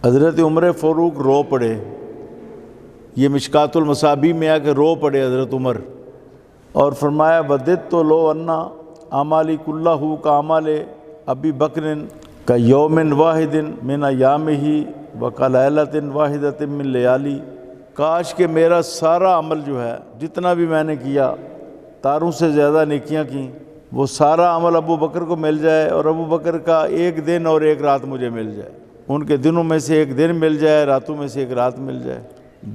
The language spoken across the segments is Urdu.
حضرت عمر فاروق رو پڑے، یہ مشکات المصابیح میں آ کے رو پڑے حضرت عمر، اور فرمایا وددت لو انا اعمالی کلہ کا اعمال ابی بکر کا یوم واحد من ایامہ و کا لیلۃ واحدۃ من لیالی، کاش کہ میرا سارا عمل جو ہے جتنا بھی میں نے کیا، تاروں سے زیادہ نیکیاں کی، وہ سارا عمل ابو بکر کو مل جائے، اور ابو بکر کا ایک دن اور ایک رات مجھے مل جائے، ان کے دنوں میں سے ایک دن مل جائے، راتوں میں سے ایک رات مل جائے۔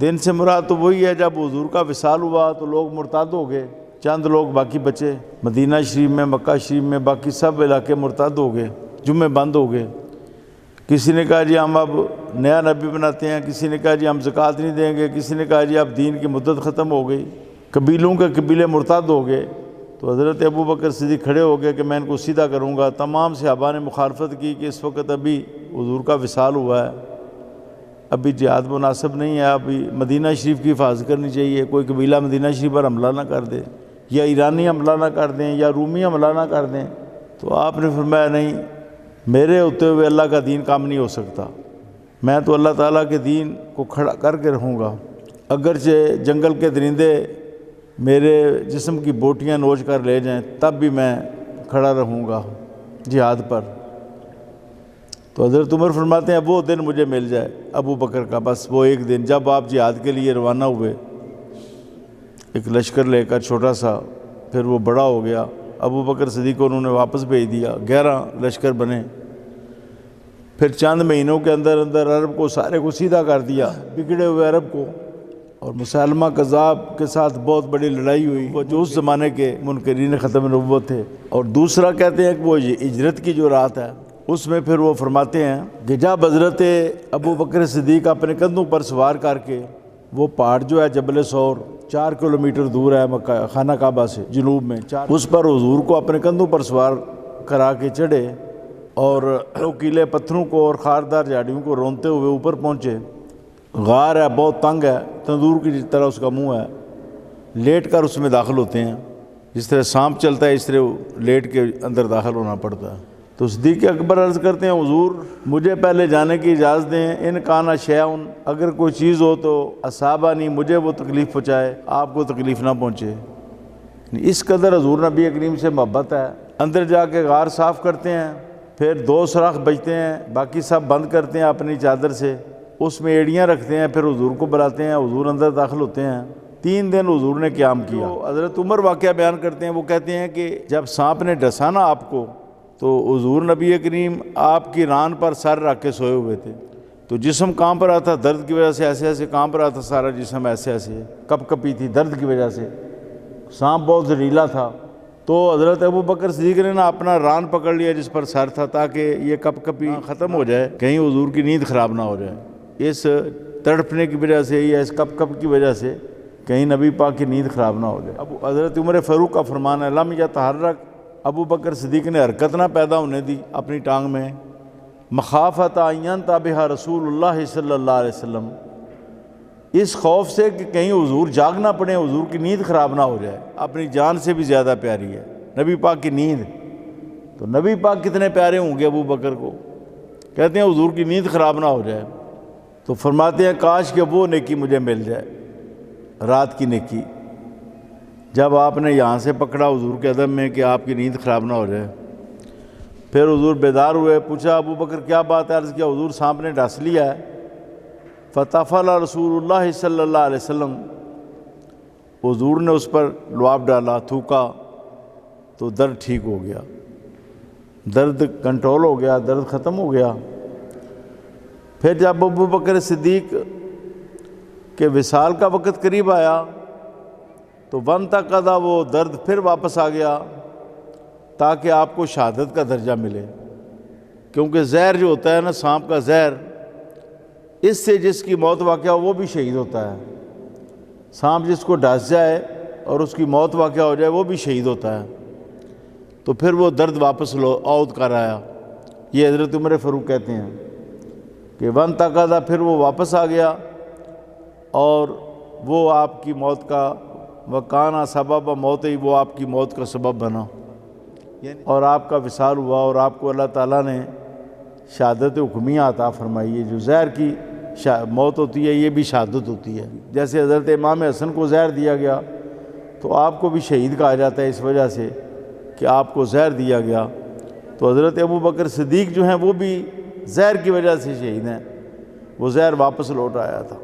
دن سے مراد تو وہی ہے جب حضور کا وصال ہوا تو لوگ مرتد ہو گئے، چند لوگ باقی بچے، مدینہ شریف میں، مکہ شریف میں باقی سب علاقے مرتد ہو گئے، جمعے بند ہو گئے۔ کسی نے کہا جی ہم اب نیا نبی بناتے ہیں، کسی نے کہا جی ہم زکوٰۃ نہیں دیں گے، کسی نے کہا جی اب دین کی مدت ختم ہو گئی، قبیلوں کے قبیلے مرتد ہو گئے۔ تو حضرت ابو بکر صدیق کھڑے ہو گئے کہ میں ان کو سیدھا کروں گا۔ تمام صحابہ نے مخالفت کی کہ اس وقت ابھی حضور کا وصال ہوا ہے، ابھی جہاد مناسب نہیں ہے، ابھی مدینہ شریف کی حفاظت کرنی چاہیے، کوئی قبیلہ مدینہ شریف پر حملہ نہ کر دے، یا ایرانی حملہ نہ کر دیں، یا رومی حملہ نہ کر دیں۔ تو آپ نے فرمایا نہیں، میرے ہوتے ہوئے اللہ کا دین کام نہیں ہو سکتا، میں تو اللہ تعالیٰ کے دین کو کھڑا کر کے رہوں گا، اگرچہ جنگل کے درندے میرے جسم کی بوٹیاں نوچ کر لے جائیں تب بھی میں کھڑا رہوں گا جہاد پر۔ تو حضرت عمر فرماتے ہیں وہ دن مجھے مل جائے ابو بکر کا، بس وہ ایک دن جب آپ جہاد کے لیے روانہ ہوئے، ایک لشکر لے کر چھوٹا سا، پھر وہ بڑا ہو گیا، ابو بکر صدیق کو انہوں نے واپس بھیج دیا، 11 لشکر بنے، پھر چند مہینوں کے اندر اندر عرب کو سارے کو سیدھا کر دیا، بگڑے ہوئے عرب کو، اور مسلمہ کذاب کے ساتھ بہت بڑی لڑائی ہوئی، وہ جو اس زمانے کے منکرین ختم نبوت تھے۔ اور دوسرا کہتے ہیں کہ وہ ہجرت کی جو رات ہے، اس میں پھر وہ فرماتے ہیں کہ جب حضرت ابو بکر صدیق اپنے کندھوں پر سوار کر کے، وہ پہاڑ جو ہے جبل ثور 4 کلومیٹر دور ہے مکہ خانہ کعبہ سے جنوب میں، اس پر حضور کو اپنے کندھوں پر سوار کرا کے چڑھے، اور نوکیلے پتھروں کو اور خاردار جھاڑیوں کو رونتے ہوئے اوپر پہنچے۔ غار ہے، بہت تنگ ہے، تندور کی طرح اس کا منہ ہے، لیٹ کر اس میں داخل ہوتے ہیں، جس طرح سانپ چلتا ہے اس طرح لیٹ کے اندر داخل ہونا پڑتا ہے۔ تو صدیق اکبر عرض کرتے ہیں حضور مجھے پہلے جانے کی اجازت دیں، ان کانا شیئن، اگر کوئی چیز ہو تو اصابنی، مجھے وہ تکلیف پہنچائے، آپ کو تکلیف نہ پہنچے۔ اس قدر حضور نبی کریم سے محبت ہے۔ اندر جا کے غار صاف کرتے ہیں، پھر 2 سوراخ بچتے ہیں، باقی سب بند کرتے ہیں اپنی چادر سے، اس میں ایڑیاں رکھتے ہیں، پھر حضور کو بلاتے ہیں، حضور اندر داخل ہوتے ہیں۔ 3 دن حضور نے قیام کیا۔ حضرت عمر واقعہ بیان کرتے ہیں، وہ کہتے ہیں کہ جب سانپ نے ڈسا نا آپ کو، تو حضور نبی کریم آپ کی ران پر سر رکھ کے سوئے ہوئے تھے، تو جسم کانپ رہا تھا، درد کی وجہ سے ایسے ایسے کانپ رہا تھا، سارا جسم ایسے ایسے کپ کپی تھی درد کی وجہ سے، سانپ بہت زہریلا تھا۔ تو حضرت ابو بکر صدیق نے نا اپنا ران پکڑ لیا جس پر سر تھا، تاکہ یہ کپ کپی ختم ہو جائے، کہیں حضور کی نیند خراب نہ ہو جائے، اس تڑپنے کی وجہ سے یا اس کپ کپ کی وجہ سے کہیں نبی پاک کی نیند خراب نہ ہو جائے۔ اب حضرت عمر فاروق کا فرمان ہے لم یتحرک، ابو بکر صدیق نے حرکت نہ پیدا ہونے دی اپنی ٹانگ میں، مخافت ان ینتبہ رسول اللہ صلی اللہ علیہ وسلم، اس خوف سے کہ کہیں حضور جاگ نہ پڑے، حضور کی نیند خراب نہ ہو جائے، اپنی جان سے بھی زیادہ پیاری ہے نبی پاک کی نیند۔ تو نبی پاک کتنے پیارے ہوں گے ابو بکر کو، کہتے ہیں حضور کی نیند خراب نہ ہو جائے۔ تو فرماتے ہیں کاش کہ وہ نیکی مجھے مل جائے، رات کی نیکی، جب آپ نے یہاں سے پکڑا حضور کے عدم میں کہ آپ کی نیند خراب نہ ہو جائے۔ پھر حضور بیدار ہوئے، پوچھا ابو بکر کیا بات ہے، عرض کیا حضور سانپ نے ڈس لیا ہے۔ فتفل رسول اللہ صلی اللہ علیہ وسلم، حضور نے اس پر لعاب ڈالا، تھوکا، تو درد ٹھیک ہو گیا، درد کنٹرول ہو گیا، درد ختم ہو گیا۔ پھر جب ابو بکر صدیق کے وصال کا وقت قریب آیا تو وانتقضا، وہ درد پھر واپس آ گیا تاکہ آپ کو شہادت کا درجہ ملے، کیونکہ زہر جو ہوتا ہے نا، سانپ کا زہر، اس سے جس کی موت واقع ہو وہ بھی شہید ہوتا ہے۔ سانپ جس کو ڈس جائے اور اس کی موت واقع ہو جائے وہ بھی شہید ہوتا ہے۔ تو پھر وہ درد واپس عود کر آیا، یہ حضرت عمر فاروق کہتے ہیں کہ وانتقضا، پھر وہ واپس آ گیا اور وہ آپ کی موت کا وکانا سبب موت ہی، وہ آپ کی موت کا سبب بنا، اور آپ کا وصال ہوا، اور آپ کو اللہ تعالیٰ نے شہادت حکمیہ عطا فرمائیے۔ جو زہر کی موت ہوتی ہے یہ بھی شہادت ہوتی ہے، جیسے حضرت امام حسن کو زہر دیا گیا تو آپ کو بھی شہید کہا جاتا ہے اس وجہ سے کہ آپ کو زہر دیا گیا۔ تو حضرت ابو بکر صدیق جو ہیں وہ بھی زہر کی وجہ سے شہید ہیں، وہ زہر واپس لوٹ آیا تھا۔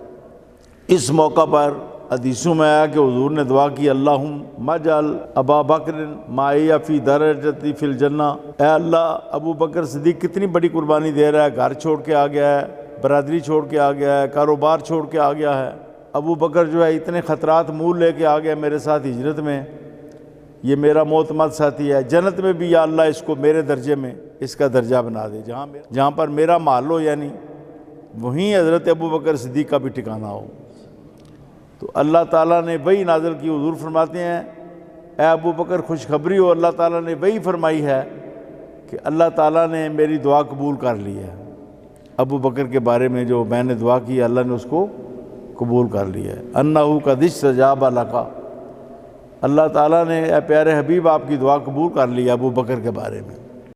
اس موقع پر حدیثوں میں آیا کہ حضور نے دعا کی، اللہم اجعل ابا بکر معی فی درجتی فی الجنہ، اے اللہ ابو بکر صدیق کتنی بڑی قربانی دے رہا ہے، گھر چھوڑ کے آ گیا ہے، برادری چھوڑ کے آ گیا ہے، کاروبار چھوڑ کے آ گیا ہے، ابو بکر جو ہے اتنے خطرات مول لے کے آ گیا میرے ساتھ ہجرت میں، یہ میرا معتمد ساتھی ہے، جنت میں بھی یا اللہ اس کو میرے درجے میں اس کا درجہ بنا دے، جہاں پر میرا محل ہو، یعنی وہیں حضرت ابو بکر صدیق کا بھی ٹھکانہ ہو۔ تو اللہ تعالیٰ نے وہی نازل کی، حضور فرماتے ہیں اے ابو بکر خوشخبری ہو، اللہ تعالیٰ نے وہی فرمائی ہے کہ اللہ تعالیٰ نے میری دعا قبول کر لی ہے، ابو بکر کے بارے میں جو میں نے دعا کی اللہ نے اس کو قبول کر لیا ہے۔ انہو قد استجاب لک، اللہ تعالیٰ نے اے پیارے حبیب آپ کی دعا قبول کر لی ابو بکر کے بارے میں۔